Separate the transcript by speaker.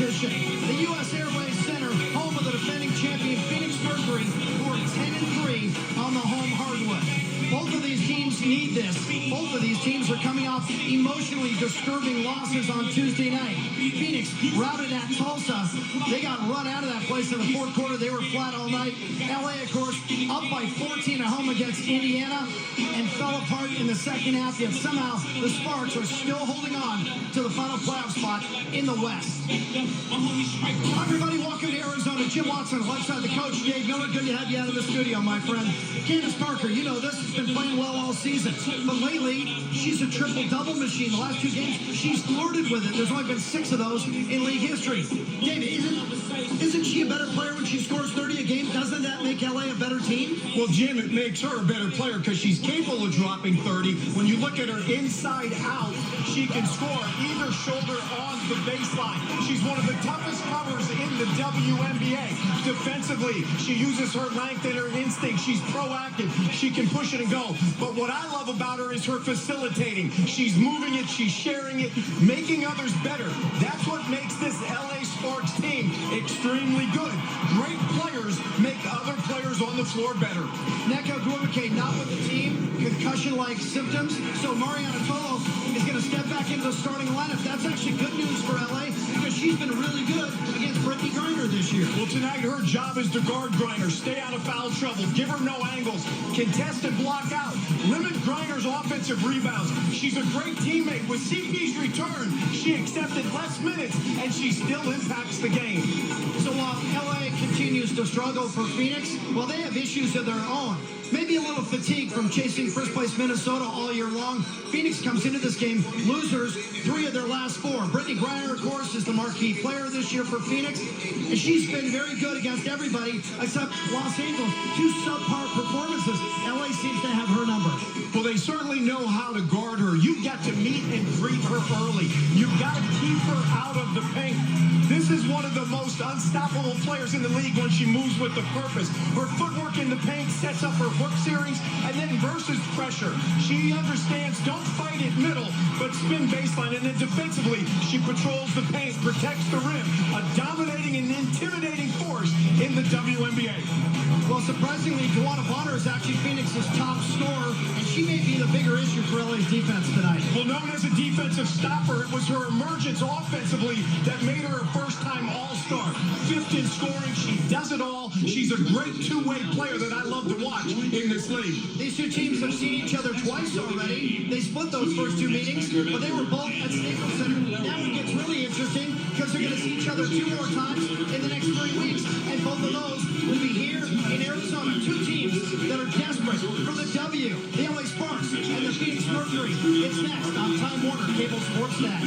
Speaker 1: competition. The U.S. Airways Center, home of the defending champion Phoenix Mercury, who are 10-3 on the home hardwood. Both of these teams need this. Both of these teams are coming off emotionally disturbing losses on Tuesday night. Phoenix routed at Tulsa. They got run out of that place in the fourth quarter. They were flat all night. LA, of course, up by 14 at home against Indiana and fell apart in the second half. Yet somehow the Sparks are still holding on to the final playoff spot in the West. Hi, everybody. Welcome to Arizona. Jim Watson, alongside the coach, Dave Miller. Good to have you out of the studio, my friend. Candace Parker, you know this, has been playing well all season. But lately, she's a triple-double machine. The last 2 games, she's flirted with it. There's only been 6 of those in league history. Dave, isn't she a better player when she scores 30 a game? Doesn't that make LA a better team?
Speaker 2: Well, Jim, it makes her a better player because she's capable of dropping 30. When you look at her inside out, she can score either shoulder on the baseline. She's one of the toughest covers in the WNBA. Defensively, she uses her length and her instinct. She's proactive. She can push it and go. But what I love about her is her facilitating. She's moving it, she's sharing it, making others better. That's what makes this LA Sparks team extremely good. Great players make other players on the floor better.
Speaker 1: Nneka Ogwumike not with the team, concussion-like symptoms. So Mariana Tolo is going to step back into the starting lineup. That's actually good news for LA because she's been really good against Brittany Griner this year.
Speaker 2: Well, tonight her job is to guard Griner, stay out of foul trouble, give her no angles, contest and block out, limit Griner's offensive rebounds. She's a great teammate. With CP's return, she accepted less minutes, and she still impacts the game.
Speaker 1: So while LA continues to struggle for Phoenix, well, they have issues of their own. Maybe a little fatigue from chasing first-place Minnesota all year long. Phoenix comes into this game losers 3 of their last 4. Brittany Griner, of course, is the marquee player this year for Phoenix, and she's been very good against everybody except Los Angeles. 2 subpar performances. LA seems to have her number.
Speaker 2: Well, they certainly know how to guard her. You've got to meet and greet her early. You've got to keep her out of the paint. This is one of the most unstoppable players in the league when she moves with the purpose. Her footwork in the paint sets up her hook series and then versus pressure. She understands don't fight at middle, but spin baseline. And then defensively, she patrols the paint, protects the rim. A dominating and intimidating force in the WNBA.
Speaker 1: Well, surprisingly, Juana Bonner is actually Phoenix's top scorer, and she may be the bigger issue for LA's defense tonight.
Speaker 2: Well, known as a defensive stopper, it was her emergence offensively that made her a first-time All-Star. 5th in scoring, she does it all. She's a great 2-way player that I love to watch in this league.
Speaker 1: These 2 teams have seen each other twice already. They split those first 2 meetings, but they were both at Staples Center. Now it gets really interesting because they're going to see each other 2 more times in the next 3 weeks, and both of those will be here in Arizona. 2 teams that are desperate for the W. The LA Sparks and the Phoenix Mercury. It's next on Time Warner Cable Sports Net.